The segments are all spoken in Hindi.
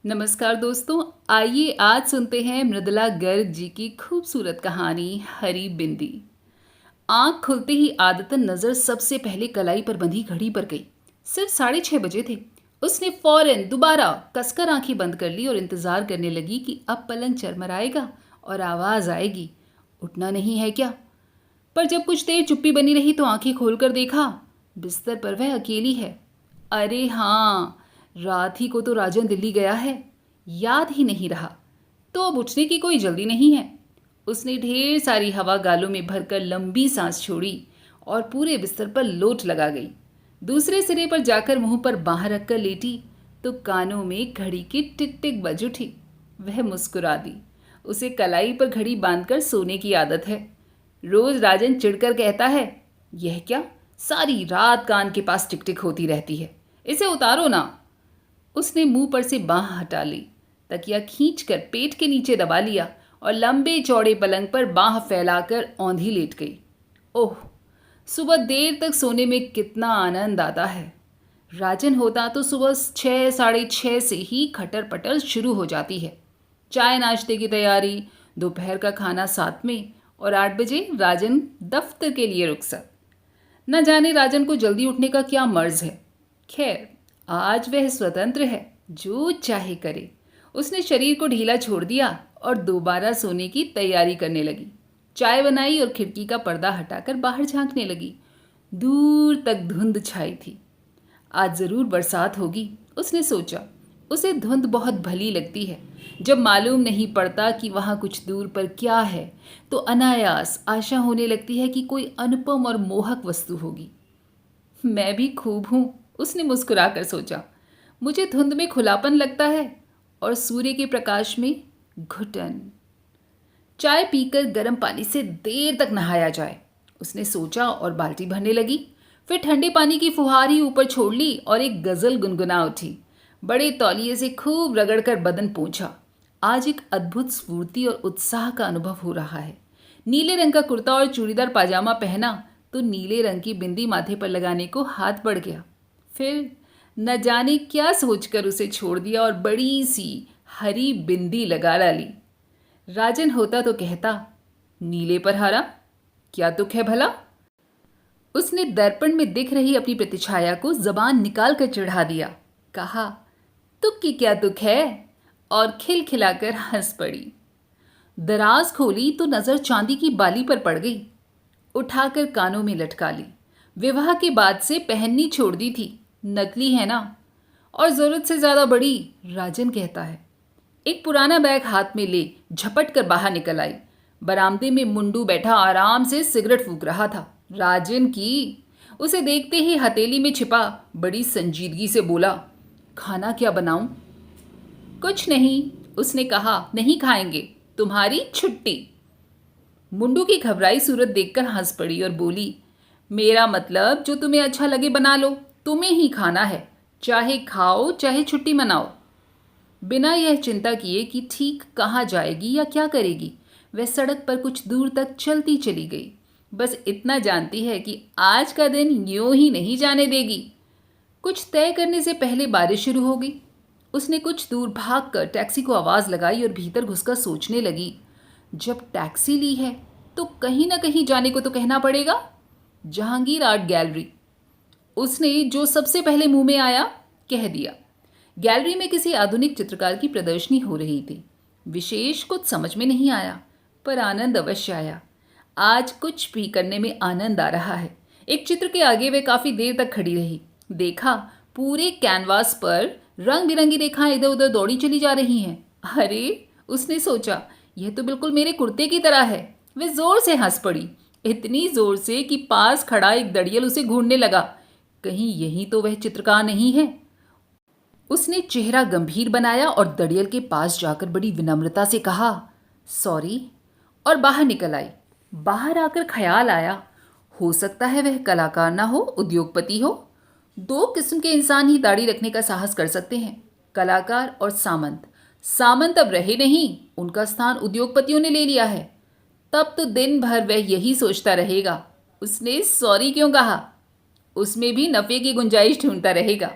नमस्कार दोस्तों। आइए आज सुनते हैं मृदुला गर्ग जी की खूबसूरत कहानी हरी बिंदी। आंख खुलते ही आदतन नजर सबसे पहले कलाई पर बंधी घड़ी पर गई। सिर्फ 6:30 बजे थे। उसने फौरन दोबारा कसकर आंखें बंद कर ली और इंतजार करने लगी कि अब पलंग चरमराएगा और आवाज आएगी, उठना नहीं है क्या। पर जब कुछ देर चुप्पी बनी रही तो आंखें खोलकर देखा, बिस्तर पर वह अकेली है। अरे हाँ, रात ही को तो राजन दिल्ली गया है, याद ही नहीं रहा। तो अब उठने की कोई जल्दी नहीं है। उसने ढेर सारी हवा गालों में भरकर लंबी सांस छोड़ी और पूरे बिस्तर पर लोट लगा गई। दूसरे सिरे पर जाकर मुंह पर बांह रखकर लेटी तो कानों में घड़ी की टिक टिक बज उठी। वह मुस्कुरा दी। उसे कलाई पर घड़ी बांधकर सोने की आदत है। रोज राजन चिढ़कर कहता है, यह क्या, सारी रात कान के पास टिक टिक होती रहती है, इसे उतारो ना। उसने मुंह पर से बांह हटा ली, तकिया खींचकर पेट के नीचे दबा लिया और लंबे चौड़े पलंग पर बांह फैलाकर औंधी लेट गई। ओह, सुबह देर तक सोने में कितना आनंद आता है। राजन होता तो सुबह 6 साढ़े 6 से ही खटर पटर शुरू हो जाती है। चाय नाश्ते की तैयारी, दोपहर का खाना साथ में और 8 बजे राजन दफ्तर के लिए रुखसत। न जाने राजन को जल्दी उठने का क्या मर्ज है। खैर, आज वह स्वतंत्र है, जो चाहे करे। उसने शरीर को ढीला छोड़ दिया और दोबारा सोने की तैयारी करने लगी। चाय बनाई और खिड़की का पर्दा हटाकर बाहर झांकने लगी। दूर तक धुंध छाई थी। आज जरूर बरसात होगी, उसने सोचा। उसे धुंध बहुत भली लगती है। जब मालूम नहीं पड़ता कि वहां कुछ दूर पर क्या है, तो अनायास आशा होने लगती है कि कोई अनुपम और मोहक वस्तु होगी। मैं भी खूब हूं, उसने मुस्कुराकर सोचा। मुझे धुंध में खुलापन लगता है और सूर्य के प्रकाश में घुटन। चाय पीकर गर्म पानी से देर तक नहाया जाए, उसने सोचा और बाल्टी भरने लगी। फिर ठंडे पानी की फुहार ही ऊपर छोड़ ली और एक गजल गुनगुना उठी। बड़े तौलिए से खूब रगड़कर बदन पोंछा। आज एक अद्भुत स्फूर्ति और उत्साह का अनुभव हो रहा है। नीले रंग का कुर्ता और चूड़ीदार पाजामा पहना तो नीले रंग की बिंदी माथे पर लगाने को हाथ बढ़ गया। फिर न जाने क्या सोचकर उसे छोड़ दिया और बड़ी सी हरी बिंदी लगा डाली। राजन होता तो कहता, नीले पर हरा, क्या तुक है भला। उसने दर्पण में दिख रही अपनी प्रतिछाया को जबान निकाल कर चढ़ा दिया। कहा, तुक की क्या तुक है, और खिलखिलाकर हंस पड़ी। दराज खोली तो नजर चांदी की बाली पर पड़ गई। उठाकर कानों में लटका ली। विवाह के बाद से पहननी छोड़ दी थी, नकली है ना, और जरूरत से ज्यादा बड़ी, राजन कहता है। एक पुराना बैग हाथ में ले झपट कर बाहर निकल आई। बरामदे में मुंडू बैठा आराम से सिगरेट फूंक रहा था। राजन की। उसे देखते ही हथेली में छिपा बड़ी संजीदगी से बोला, खाना क्या बनाऊं। कुछ नहीं, उसने कहा, नहीं खाएंगे, तुम्हारी छुट्टी। मुंडू की घबराई सूरत देखकर हंस पड़ी और बोली, मेरा मतलब जो तुम्हें अच्छा लगे बना लो, तुम्हें ही खाना है, चाहे खाओ चाहे छुट्टी मनाओ। बिना यह चिंता किए कि ठीक कहाँ जाएगी या क्या करेगी, वह सड़क पर कुछ दूर तक चलती चली गई। बस इतना जानती है कि आज का दिन यूं ही नहीं जाने देगी। कुछ तय करने से पहले बारिश शुरू हो गई। उसने कुछ दूर भागकर टैक्सी को आवाज़ लगाई और भीतर घुसकर सोचने लगी, जब टैक्सी ली है तो कहीं ना कहीं जाने को तो कहना पड़ेगा। जहांगीर आर्ट गैलरी, उसने जो सबसे पहले मुंह में आया कह दिया। गैलरी में किसी आधुनिक चित्रकार की प्रदर्शनी हो रही थी। विशेष कुछ समझ में नहीं आया, पर आनंद अवश्य आया। आज कुछ भी करने में आनंद आ रहा है। एक चित्र के आगे वे काफी देर तक खड़ी रही। देखा, पूरे कैनवास पर रंग बिरंगी रेखाएं इधर उधर दौड़ी चली जा रही हैं। अरे, उसने सोचा, यह तो बिल्कुल मेरे कुर्ते की तरह है। वे जोर से हंस पड़ी, इतनी जोर से कि पास खड़ा एक दड़ियल उसे घूरने लगा। कहीं यही तो वह चित्रकार नहीं है। उसने चेहरा गंभीर बनाया और दड़ियल के पास जाकर बड़ी विनम्रता से कहा, सॉरी, और बाहर निकल आई। बाहर आकर ख्याल आया, हो सकता है वह कलाकार ना हो, उद्योगपति हो। दो किस्म के इंसान ही दाढ़ी रखने का साहस कर सकते हैं, कलाकार और सामंत। सामंत अब रहे नहीं, उनका स्थान उद्योगपतियों ने ले लिया है। तब तो दिन भर वह यही सोचता रहेगा, उसने सॉरी क्यों कहा। उसमें भी नफे की गुंजाइश ढूंढता रहेगा।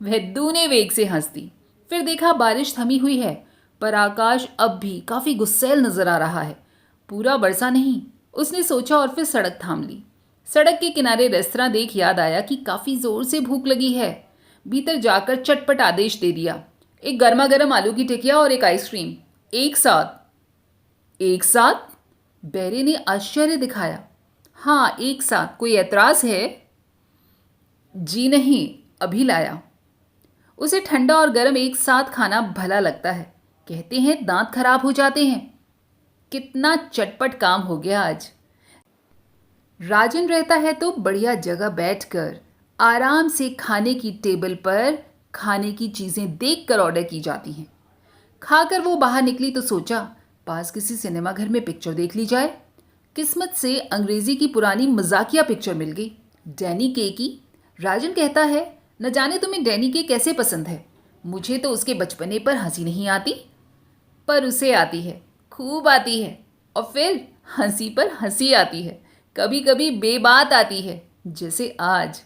वह दूने वेग से हंसती। फिर देखा बारिश थमी हुई है, पर आकाश अब भी काफी गुस्सैल नजर आ रहा है। पूरा बरसा नहीं, उसने सोचा और फिर सड़क थाम ली। सड़क के किनारे रेस्तरां देख याद आया कि काफी जोर से भूख लगी है। भीतर जाकर चटपट आदेश दे दिया, एक गर्मा गर्म आलू की टिकिया और एक आइसक्रीम। एक साथ। एक साथ? बैरे ने आश्चर्य दिखाया। हाँ, एक साथ। कोई एतराज है? जी नहीं, अभी लाया। उसे ठंडा और गर्म एक साथ खाना भला लगता है। कहते हैं दांत खराब हो जाते हैं। कितना चटपट काम हो गया आज। राजन रहता है तो बढ़िया जगह बैठकर आराम से खाने की टेबल पर खाने की चीजें देखकर ऑर्डर की जाती हैं। खाकर वो बाहर निकली तो सोचा पास किसी सिनेमा घर में पिक्चर देख ली जाए। किस्मत से अंग्रेजी की पुरानी मजाकिया पिक्चर मिल गई, डैनी के की। राजन कहता है, न जाने तुम्हें डैनी के कैसे पसंद है। मुझे तो उसके बचपने पर हंसी नहीं आती, पर उसे आती है, खूब आती है। और फिर हंसी पर हंसी आती है, कभी कभी बेबात आती है, जैसे आज।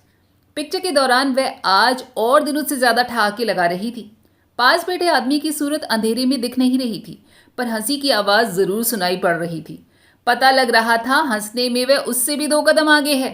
पिक्चर के दौरान वह आज और दिनों से ज्यादा ठहाके लगा रही थी। पास बैठे आदमी की सूरत अंधेरे में दिख नहीं रही थी, पर हंसी की आवाज जरूर सुनाई पड़ रही थी। पता लग रहा था हंसने में वह उससे भी 2 कदम आगे है।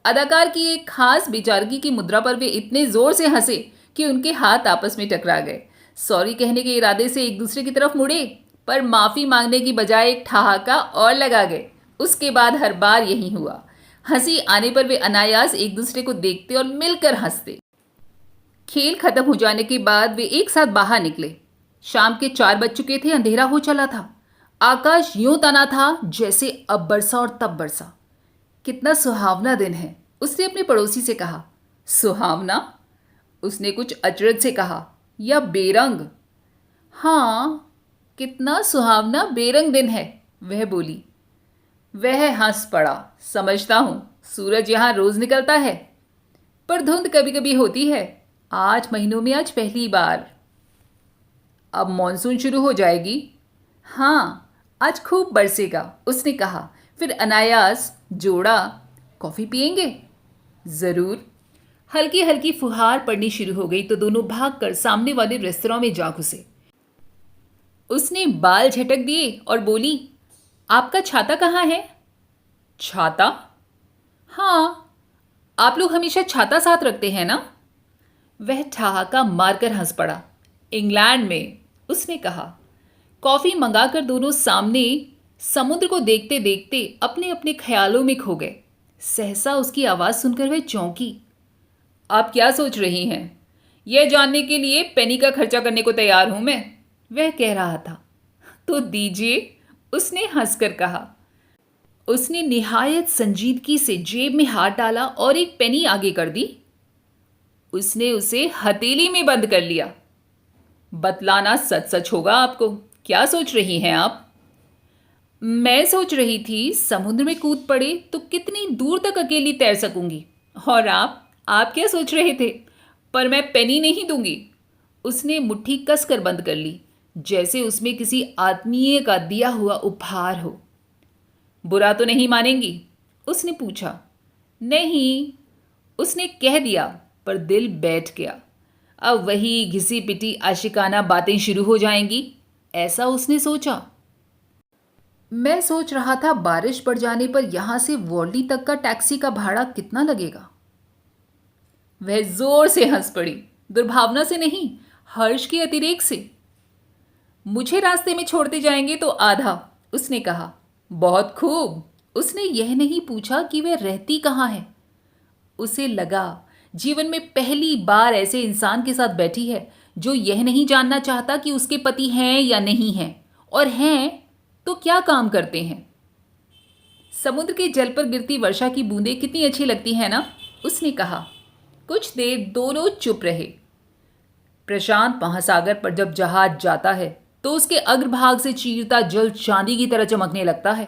अदाकार की एक खास बेचारगी की मुद्रा पर वे इतने जोर से हंसे कि उनके हाथ आपस में टकरा गए। सॉरी कहने के इरादे से एक दूसरे की तरफ मुड़े, पर माफी मांगने की बजाय एक ठहाका और लगा गए। उसके बाद हर बार यही हुआ। हंसी आने पर वे अनायास एक दूसरे को देखते और मिलकर हंसते। खेल खत्म हो जाने के बाद वे एक साथ बाहर निकले। शाम के 4 बज चुके थे, अंधेरा हो चला था। आकाश यूं तना था जैसे अब बरसा और तब बरसा। कितना सुहावना दिन है, उसने अपने पड़ोसी से कहा। सुहावना? उसने कुछ अचरज से कहा। या बेरंग? हाँ, कितना सुहावना बेरंग दिन है, वह बोली। वह हंस पड़ा। समझता हूं, सूरज यहां रोज निकलता है, पर धुंध कभी कभी होती है। 8 महीनों में आज पहली बार। अब मॉनसून शुरू हो जाएगी। हाँ, आज खूब बरसेगा, उसने कहा। फिर अनायास जोड़ा, कॉफी पिएंगे? जरूर। हल्की हल्की फुहार पड़नी शुरू हो गई तो दोनों भागकर सामने वाले रेस्तरां में जा घुसे। उसने बाल झटक दिए और बोली, आपका छाता कहाँ है? छाता? हाँ, आप लोग हमेशा छाता साथ रखते हैं ना? वह ठहाका मारकर हंस पड़ा। इंग्लैंड में, उसने कहा। कॉफी मंगाकर दोनों सामने समुद्र को देखते देखते अपने अपने ख्यालों में खो गए। सहसा उसकी आवाज सुनकर वह चौंकी। आप क्या सोच रही हैं? यह जानने के लिए पेनी का खर्चा करने को तैयार हूं मैं, वह कह रहा था। तो दीजिए, उसने हंसकर कहा। उसने निहायत संजीदगी से जेब में हाथ डाला और एक पेनी आगे कर दी। उसने उसे हथेली में बंद कर लिया। बतलाना सच सच होगा आपको। क्या सोच रही हैं आप? मैं सोच रही थी समुद्र में कूद पड़े तो कितनी दूर तक अकेली तैर सकूंगी। और आप क्या सोच रहे थे? पर मैं पेनी नहीं दूंगी। उसने मुट्ठी कसकर बंद कर ली, जैसे उसमें किसी आत्मीय का दिया हुआ उपहार हो। बुरा तो नहीं मानेंगी? उसने पूछा। नहीं, उसने कह दिया, पर दिल बैठ गया। अब वही घिसी पिटी आशिकाना बातें शुरू हो जाएंगी, ऐसा उसने सोचा। मैं सोच रहा था बारिश पड़ जाने पर यहां से वॉर्ली तक का टैक्सी का भाड़ा कितना लगेगा। वह जोर से हंस पड़ी, दुर्भावना से नहीं, हर्ष के अतिरेक से। मुझे रास्ते में छोड़ते जाएंगे तो आधा, उसने कहा। बहुत खूब। उसने यह नहीं पूछा कि वह रहती कहाँ है। उसे लगा जीवन में पहली बार ऐसे इंसान के साथ बैठी है जो यह नहीं जानना चाहता कि उसके पति हैं या नहीं हैं, और हैं तो क्या काम करते हैं। समुद्र के जल पर गिरती वर्षा की बूंदें कितनी अच्छी लगती हैं ना, उसने कहा। कुछ देर दोनों चुप रहे। प्रशांत महासागर पर जब जहाज जाता है तो उसके अग्रभाग से चीरता जल चांदी की तरह चमकने लगता है,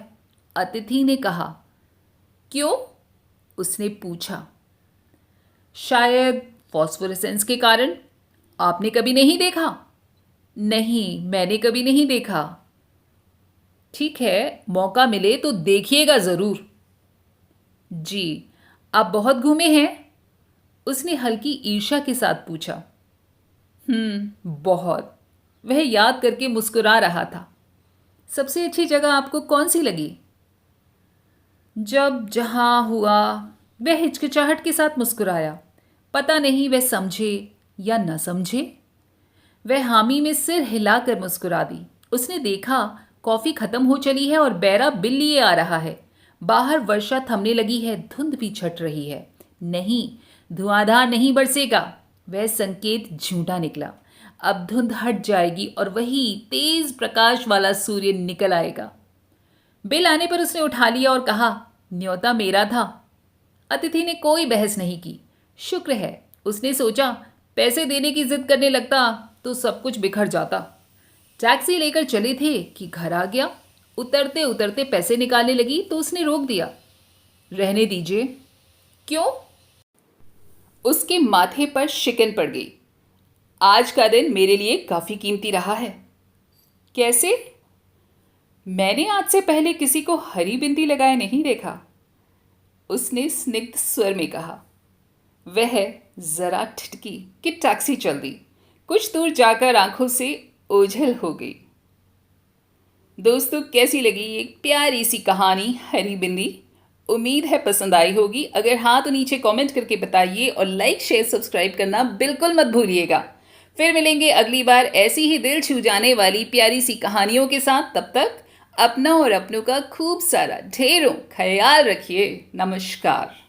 अतिथि ने कहा। क्यों? उसने पूछा। शायद फॉस्फोरेसेंस के कारण। आपने कभी नहीं देखा? नहीं, मैंने कभी नहीं देखा। ठीक है, मौका मिले तो देखिएगा जरूर। जी, आप बहुत घूमे हैं? उसने हल्की ईर्ष्या के साथ पूछा। बहुत। वह याद करके मुस्कुरा रहा था। सबसे अच्छी जगह आपको कौन सी लगी? जब जहाँ हुआ। वह हिचकिचाहट के साथ मुस्कुराया। पता नहीं वह समझे या न समझे। वह हामी में सिर हिलाकर मुस्कुरा दी। उसने देखा कॉफी खत्म हो चली है और बैरा बिल लिए आ रहा है। बाहर वर्षा थमने लगी है, धुंध भी छट रही है। नहीं, धुआंधार नहीं बरसेगा। वह संकेत झूठा निकला। अब धुंध हट जाएगी और वही तेज प्रकाश वाला सूर्य निकल आएगा। बिल आने पर उसने उठा लिया और कहा, न्योता मेरा था। अतिथि ने कोई बहस नहीं की। शुक्र है, उसने सोचा, पैसे देने की जिद करने लगता तो सब कुछ बिखर जाता। टैक्सी लेकर चले थे कि घर आ गया। उतरते उतरते पैसे निकालने लगी तो उसने रोक दिया। रहने दीजिए। क्यों? उसके माथे पर शिकन पड़ गई। आज का दिन मेरे लिए काफी कीमती रहा है। कैसे? मैंने आज से पहले किसी को हरी बिंदी लगाए नहीं देखा, उसने स्निग्ध स्वर में कहा। वह जरा ठिठकी कि टैक्सी चल दी। कुछ दूर जाकर आंखों से ओझल हो गई। दोस्तों, कैसी लगी एक प्यारी सी कहानी हरी बिंदी? उम्मीद है पसंद आई होगी। अगर हाँ तो नीचे कमेंट करके बताइए और लाइक शेयर सब्सक्राइब करना बिल्कुल मत भूलिएगा। फिर मिलेंगे अगली बार ऐसी ही दिल छू जाने वाली प्यारी सी कहानियों के साथ। तब तक अपना और अपनों का खूब सारा ढेरों ख्याल रखिए। नमस्कार।